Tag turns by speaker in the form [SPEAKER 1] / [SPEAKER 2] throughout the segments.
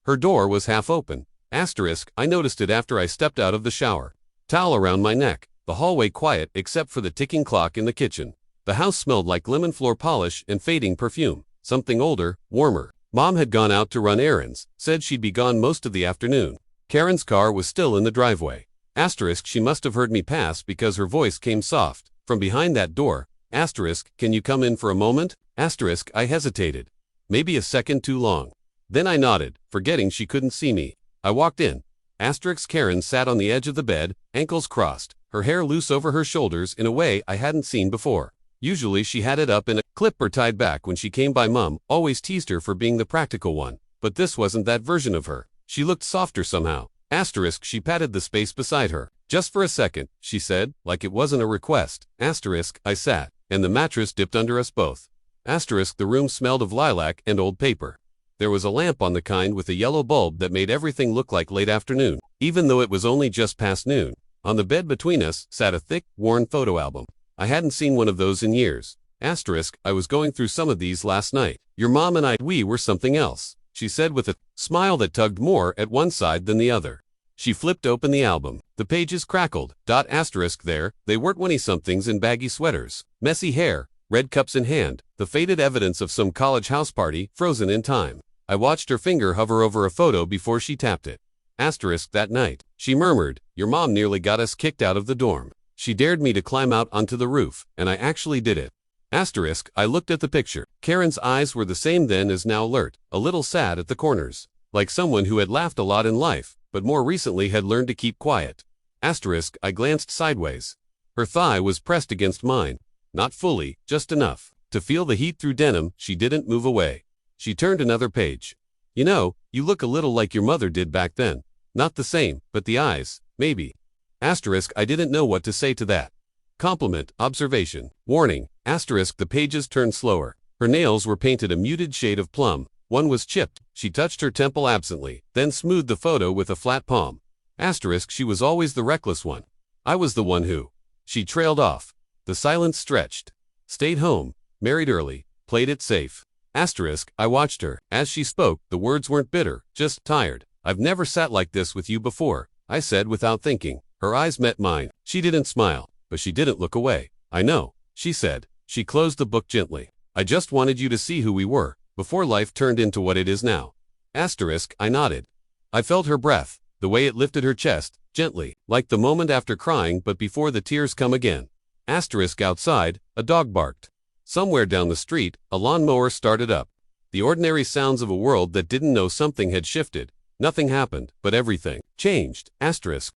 [SPEAKER 1] Her door was half open. Asterisk, I noticed it after I stepped out of the shower. Towel around my neck. The hallway quiet except for the ticking clock in the kitchen. The house smelled like lemon floor polish and fading perfume. Something older, warmer. Mom had gone out to run errands, said she'd be gone most of the afternoon. Karen's car was still in the driveway. Asterisk, she must have heard me pass because her voice came soft. From behind that door. Asterisk, can you come in for a moment? Asterisk, I hesitated. Maybe a second too long. Then I nodded, forgetting she couldn't see me. I walked in. Asterisk, Karen sat on the edge of the bed, ankles crossed, her hair loose over her shoulders in a way I hadn't seen before. Usually she had it up in a clip or tied back when she came by. Mom always teased her for being the practical one, but this wasn't that version of her. She looked softer somehow. Asterisk, she patted the space beside her. Just for a second, she said, like it wasn't a request. Asterisk, I sat, and the mattress dipped under us both. Asterisk, the room smelled of lilac and old paper. There was a lamp on the kind with a yellow bulb that made everything look like late afternoon, even though it was only just past noon. On the bed between us sat a thick, worn photo album. I hadn't seen one of those in years. Asterisk, I was going through some of these last night. Your mom and we were something else, she said with a smile that tugged more at one side than the other. She flipped open the album. The pages crackled. Asterisk, there, they weren't 20-somethings in baggy sweaters, messy hair, red cups in hand, the faded evidence of some college house party, frozen in time. I watched her finger hover over a photo before she tapped it. Asterisk, that night, she murmured, your mom nearly got us kicked out of the dorm. She dared me to climb out onto the roof, and I actually did it. Asterisk, I looked at the picture. Karen's eyes were the same then as now, alert, a little sad at the corners, like someone who had laughed a lot in life, but more recently had learned to keep quiet. Asterisk, I glanced sideways. Her thigh was pressed against mine. Not fully, just enough to feel the heat through denim. She didn't move away. She turned another page. You know, you look a little like your mother did back then. Not the same, but the eyes, maybe. Asterisk, I didn't know what to say to that. Compliment, observation, warning. Asterisk, the pages turned slower. Her nails were painted a muted shade of plum. One was chipped. She touched her temple absently, then smoothed the photo with a flat palm. Asterisk, she was always the reckless one. I was the one who. She trailed off. The silence stretched. Stayed home, married early, played it safe. Asterisk, I watched her. As she spoke, the words weren't bitter, just tired. I've never sat like this with you before, I said without thinking. Her eyes met mine. She didn't smile, but she didn't look away. I know, she said. She closed the book gently. I just wanted you to see who we were, before life turned into what it is now. Asterisk, I nodded. I felt her breath, the way it lifted her chest, gently, like the moment after crying but before the tears come again. Asterisk, outside, a dog barked. Somewhere down the street, a lawnmower started up. The ordinary sounds of a world that didn't know something had shifted. Nothing happened, but everything changed. Asterisk.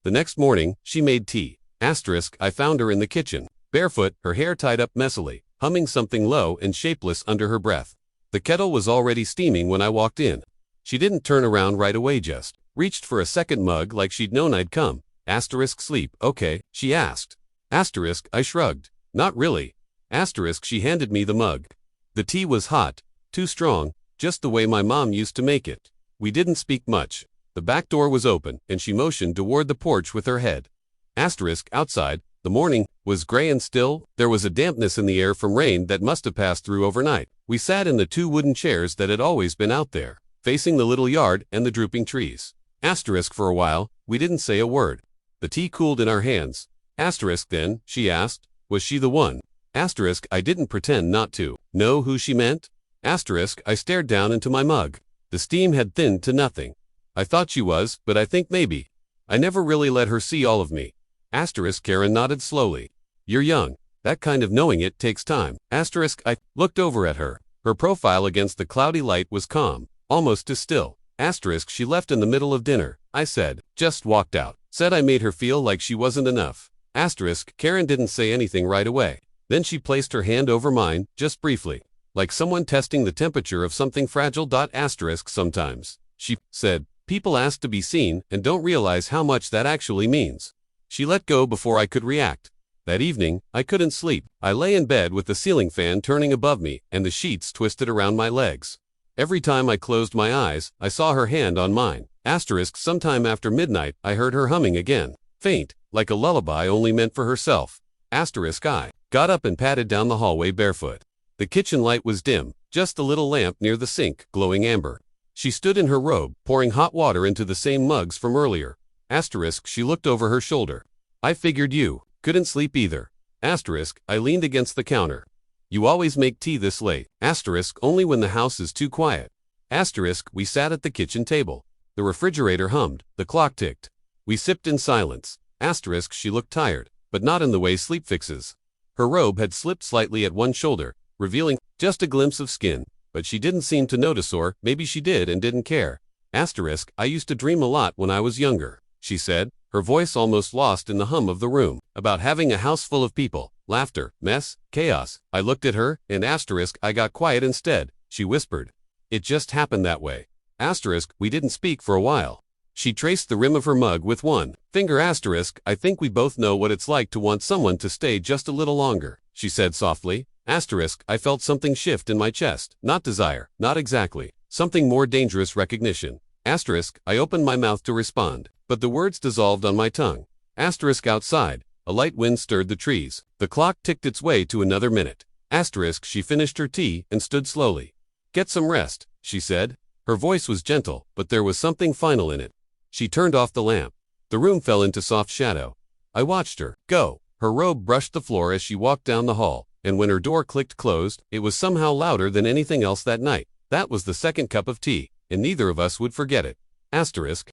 [SPEAKER 1] The next morning, she made tea. Asterisk, I found her in the kitchen, barefoot, her hair tied up messily, humming something low and shapeless under her breath. The kettle was already steaming when I walked in. She didn't turn around right away, just reached for a second mug like she'd known I'd come. Asterisk, sleep, okay, she asked. Asterisk, I shrugged. Not really. Asterisk, she handed me the mug. The tea was hot, too strong, just the way my mom used to make it. We didn't speak much. The back door was open, and she motioned toward the porch with her head. Asterisk, outside, the morning was gray and still. There was a dampness in the air from rain that must have passed through overnight. We sat in the two wooden chairs that had always been out there, facing the little yard and the drooping trees. Asterisk, for a while, we didn't say a word. The tea cooled in our hands. Asterisk, then, she asked, was she the one? Asterisk, I didn't pretend not to know who she meant. Asterisk, I stared down into my mug. The steam had thinned to nothing. I thought she was, but I think maybe. I never really let her see all of me. Asterisk, Karen nodded slowly. You're young. That kind of knowing it takes time. Asterisk, I looked over at her. Her profile against the cloudy light was calm, almost too still. Asterisk, she left in the middle of dinner, I said. Just walked out. Said I made her feel like she wasn't enough. Asterisk, Karen didn't say anything right away. Then she placed her hand over mine, just briefly, like someone testing the temperature of something fragile. Asterisk, sometimes, she said, people ask to be seen and don't realize how much that actually means. She let go before I could react. That evening, I couldn't sleep. I lay in bed with the ceiling fan turning above me and the sheets twisted around my legs. Every time I closed my eyes, I saw her hand on mine. Asterisk, sometime after midnight, I heard her humming again. Faint, like a lullaby only meant for herself. Asterisk, I got up and padded down the hallway barefoot. The kitchen light was dim, just the little lamp near the sink, glowing amber. She stood in her robe, pouring hot water into the same mugs from earlier. Asterisk, she looked over her shoulder. I figured you couldn't sleep either. Asterisk, I leaned against the counter. You always make tea this late. Asterisk, only when the house is too quiet. Asterisk, we sat at the kitchen table. The refrigerator hummed, the clock ticked. We sipped in silence. Asterisk, she looked tired, but not in the way sleep fixes. Her robe had slipped slightly at one shoulder, revealing just a glimpse of skin, but she didn't seem to notice, or maybe she did and didn't care. Asterisk, I used to dream a lot when I was younger, she said, her voice almost lost in the hum of the room, about having a house full of people, laughter, mess, chaos. I looked at her, and asterisk, I got quiet instead, she whispered. It just happened that way. Asterisk, we didn't speak for a while. She traced the rim of her mug with one finger. Asterisk, I think we both know what it's like to want someone to stay just a little longer, she said softly. Asterisk, I felt something shift in my chest, not desire, not exactly, something more dangerous, recognition. Asterisk, I opened my mouth to respond, but the words dissolved on my tongue. Asterisk, outside, a light wind stirred the trees. The clock ticked its way to another minute. Asterisk, she finished her tea and stood slowly. Get some rest, she said. Her voice was gentle, but there was something final in it. She turned off the lamp. The room fell into soft shadow. I watched her go. Her robe brushed the floor as she walked down the hall, and when her door clicked closed, it was somehow louder than anything else that night. That was the second cup of tea, and neither of us would forget it. Asterisk.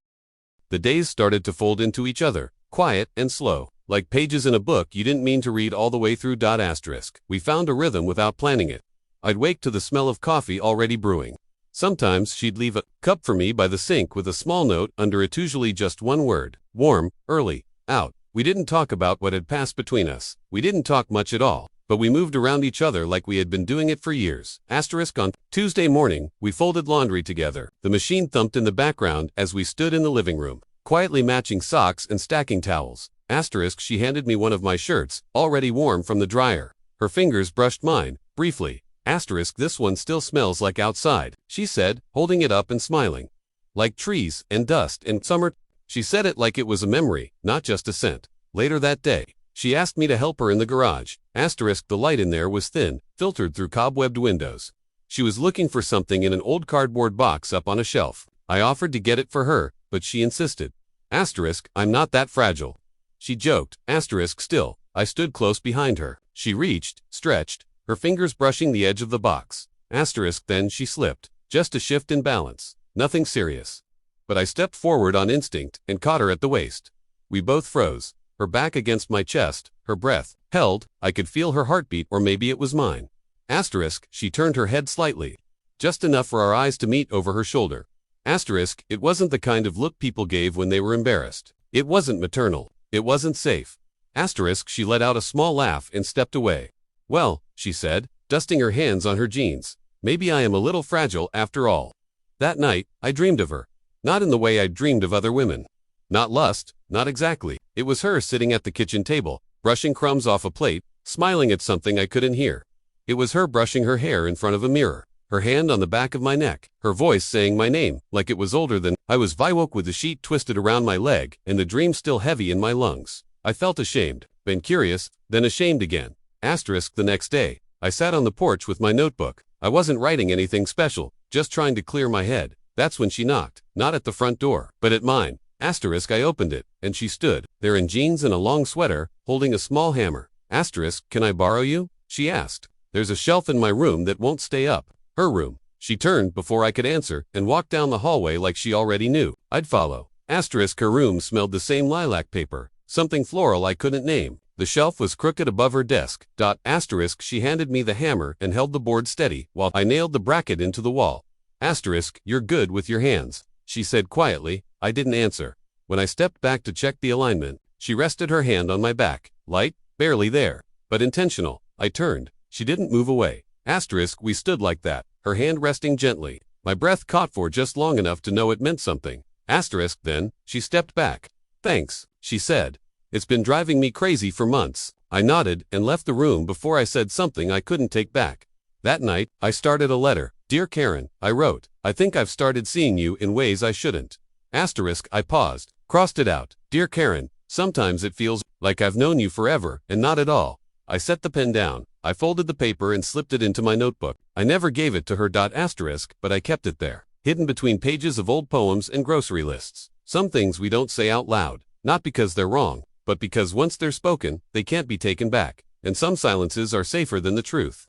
[SPEAKER 1] The days started to fold into each other, quiet and slow, like pages in a book you didn't mean to read all the way through. Asterisk. We found a rhythm without planning it. I'd wake to the smell of coffee already brewing. Sometimes she'd leave a cup for me by the sink with a small note under it, usually just one word: warm, early, out. We didn't talk about what had passed between us. We didn't talk much at all, but we moved around each other like we had been doing it for years. Asterisk. On Tuesday morning, we folded laundry together. The machine thumped in the background as we stood in the living room, quietly matching socks and stacking towels. Asterisk, she handed me one of my shirts, already warm from the dryer. Her fingers brushed mine, briefly. Asterisk, this one still smells like outside, she said, holding it up and smiling. Like trees and dust and summer. She said it like it was a memory, not just a scent. Later that day, she asked me to help her in the garage. Asterisk, the light in there was thin, filtered through cobwebbed windows. She was looking for something in an old cardboard box up on a shelf. I offered to get it for her, but she insisted. Asterisk, I'm not that fragile. She joked. Asterisk, still, I stood close behind her. She reached, stretched, her fingers brushing the edge of the box. Asterisk, then she slipped. Just a shift in balance. Nothing serious. But I stepped forward on instinct and caught her at the waist. We both froze, her back against my chest, her breath held. I could feel her heartbeat, or maybe it was mine. Asterisk, she turned her head slightly. Just enough for our eyes to meet over her shoulder. Asterisk, it wasn't the kind of look people gave when they were embarrassed. It wasn't maternal. It wasn't safe. Asterisk, she let out a small laugh and stepped away. Well, she said, dusting her hands on her jeans, maybe I am a little fragile after all. That night, I dreamed of her. Not in the way I'd dreamed of other women. Not lust, not exactly. It was her sitting at the kitchen table, brushing crumbs off a plate, smiling at something I couldn't hear. It was her brushing her hair in front of a mirror, her hand on the back of my neck, her voice saying my name, like it was older than I was. I woke with the sheet twisted around my leg, and the dream still heavy in my lungs. I felt ashamed, then curious, then ashamed again. Asterisk, the next day, I sat on the porch with my notebook. I wasn't writing anything special, just trying to clear my head. That's when she knocked, not at the front door, but at mine. Asterisk, I opened it, and she stood there in jeans and a long sweater, holding a small hammer. Asterisk, can I borrow you? She asked. There's a shelf in my room that won't stay up. Her room. She turned before I could answer and walked down the hallway like she already knew I'd follow. Asterisk, her room smelled the same lilac paper, something floral I couldn't name. The shelf was crooked above her desk. Asterisk, she handed me the hammer and held the board steady while I nailed the bracket into the wall. Asterisk, you're good with your hands, she said quietly. I didn't answer. When I stepped back to check the alignment, she rested her hand on my back. Light, barely there, but intentional. I turned. She didn't move away. Asterisk, we stood like that, her hand resting gently. My breath caught for just long enough to know it meant something. Asterisk, then, she stepped back. Thanks, she said. It's been driving me crazy for months. I nodded and left the room before I said something I couldn't take back. That night, I started a letter. Dear Karen, I wrote, I think I've started seeing you in ways I shouldn't. Asterisk, I paused, crossed it out. Dear Karen, sometimes it feels like I've known you forever, and not at all. I set the pen down. I folded the paper and slipped it into my notebook. I never gave it to her. Asterisk, but I kept it there. hidden between pages of old poems and grocery lists. Some things we don't say out loud, not because they're wrong, but because once they're spoken, they can't be taken back, and some silences are safer than the truth.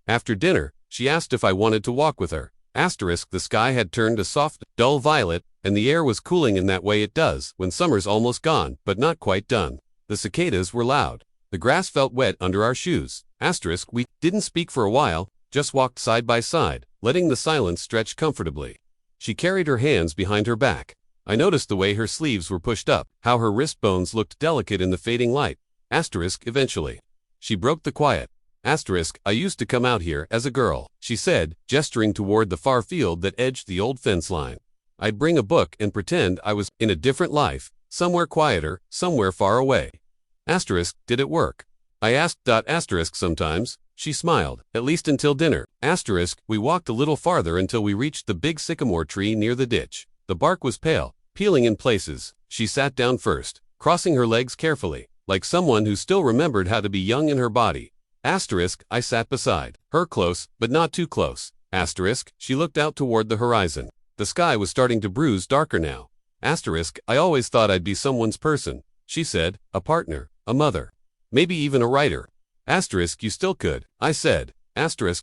[SPEAKER 1] After dinner, she asked if I wanted to walk with her. The sky had turned a soft, dull violet, and the air was cooling in that way it does when summer's almost gone, but not quite done. The cicadas were loud. The grass felt wet under our shoes. We didn't speak for a while, just walked side by side, letting the silence stretch comfortably. She carried her hands behind her back. I noticed the way her sleeves were pushed up, how her wrist bones looked delicate in the fading light. Eventually. She broke the quiet. I used to come out here as a girl, she said, gesturing toward the far field that edged the old fence line. I'd bring a book and pretend I was in a different life, somewhere quieter, somewhere far away. Did it work? I asked. Sometimes. She smiled, at least until dinner. We walked a little farther until we reached the big sycamore tree near the ditch. The bark was pale, peeling in places. She sat down first, crossing her legs carefully, like someone who still remembered how to be young in her body. I sat beside her, close, but not too close. She looked out toward the horizon. The sky was starting to bruise darker now. I always thought I'd be someone's person, she said, a partner, a mother, maybe even a writer. You still could, I said.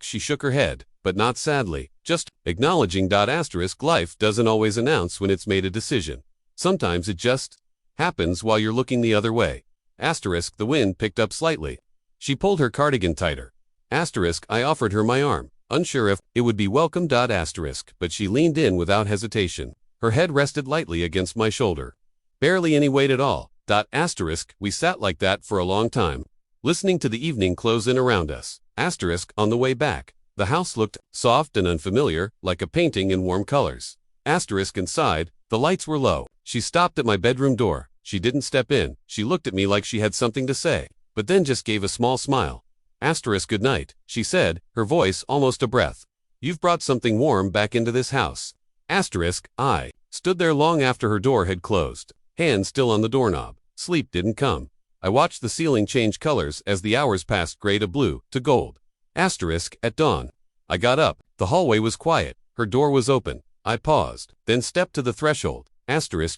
[SPEAKER 1] She shook her head, but not sadly, just acknowledging. Life doesn't always announce when it's made a decision. Sometimes it just happens while you're looking the other way. The wind picked up slightly. She pulled her cardigan tighter. I offered her my arm, unsure if it would be welcome. But she leaned in without hesitation. Her head rested lightly against my shoulder. Barely any weight at all. We sat like that for a long time, listening to the evening close in around us. On the way back, the house looked soft and unfamiliar, like a painting in warm colors. Inside, the lights were low. She stopped at my bedroom door. She didn't step in. She looked at me like she had something to say, but then just gave a small smile. Good night, she said, her voice almost a breath. You've brought something warm back into this house. I stood there long after her door had closed, hand still on the doorknob. Sleep didn't come. I watched the ceiling change colors as the hours passed gray to blue to gold. At dawn. I got up. The hallway was quiet. Her door was open. I paused, then stepped to the threshold.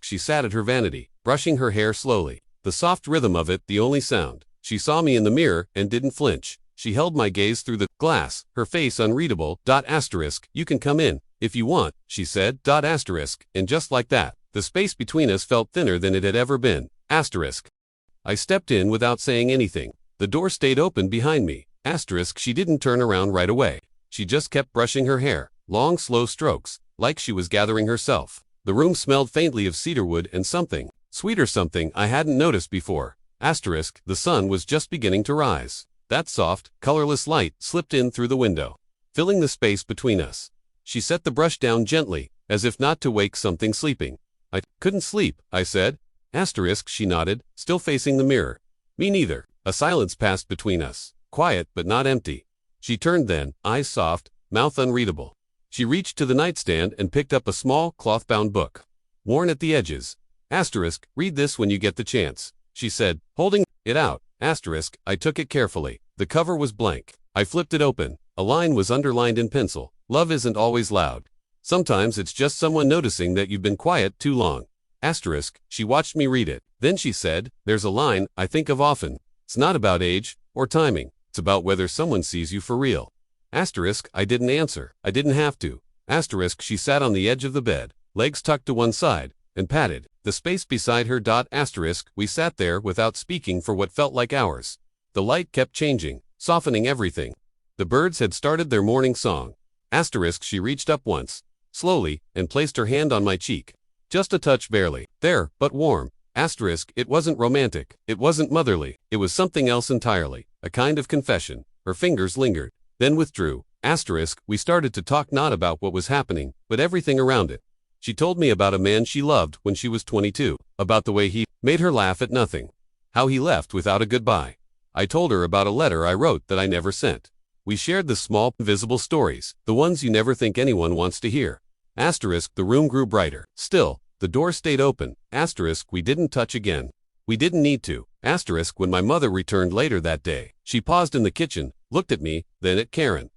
[SPEAKER 1] She sat at her vanity, brushing her hair slowly. The soft rhythm of it, the only sound. She saw me in the mirror and didn't flinch. She held my gaze through the glass, her face unreadable. You can come in, if you want, she said. And just like that, the space between us felt thinner than it had ever been. I stepped in without saying anything. The door stayed open behind me. She didn't turn around right away. She just kept brushing her hair, long slow strokes, like she was gathering herself. The room smelled faintly of cedarwood and something, sweeter something I hadn't noticed before. The sun was just beginning to rise. That soft, colorless light slipped in through the window, filling the space between us. She set the brush down gently, as if not to wake something sleeping. I couldn't sleep, I said. She nodded, still facing the mirror. Me neither. A silence passed between us, quiet but not empty. She turned then, eyes soft, mouth unreadable. She reached to the nightstand and picked up a small, cloth-bound book, worn at the edges. Read this when you get the chance, she said, holding it out. I took it carefully. The cover was blank. I flipped it open. A line was underlined in pencil. Love isn't always loud. Sometimes it's just someone noticing that you've been quiet too long. She watched me read it. Then she said, there's a line I think of often. It's not about age or timing. It's about whether someone sees you for real. I didn't answer. I didn't have to. She sat on the edge of the bed, legs tucked to one side, and patted the space beside her. We sat there without speaking for what felt like hours. The light kept changing, softening everything. The birds had started their morning song. She reached up once, slowly, and placed her hand on my cheek. Just a touch barely, there, but warm. It wasn't romantic, it wasn't motherly, it was something else entirely, a kind of confession. Her fingers lingered, then withdrew. We started to talk not about what was happening, but everything around it. She told me about a man she loved when she was 22, about the way he made her laugh at nothing, how he left without a goodbye. I told her about a letter I wrote that I never sent. We shared the small, invisible stories, the ones you never think anyone wants to hear. The room grew brighter. Still, the door stayed open. We didn't touch again. We didn't need to. When my mother returned later that day, she paused in the kitchen, looked at me, then at Karen.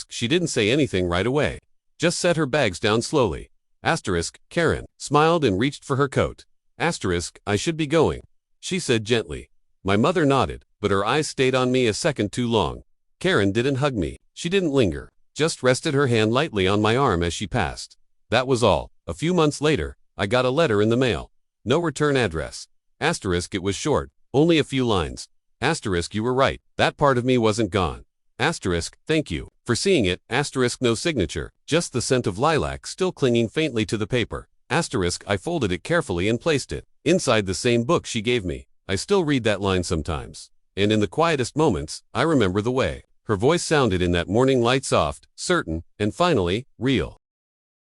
[SPEAKER 1] She didn't say anything right away. just set her bags down slowly. Asterisk, Karen smiled and reached for her coat. Asterisk, I should be going, she said gently. My mother nodded, but her eyes stayed on me a second too long. Karen didn't hug me. She didn't linger, just rested her hand lightly on my arm as she passed. That was all. A few months later, I got a letter in the mail. No return address. Asterisk, it was short, only a few lines. Asterisk, you were right, that part of me wasn't gone. Asterisk, thank you for seeing it. Asterisk, no signature, just the scent of lilac still clinging faintly to the paper. Asterisk, I folded it carefully and placed it inside the same book she gave me. I still read that line sometimes, and in the quietest moments, I remember the way her voice sounded in that morning light, soft, certain, and finally, real.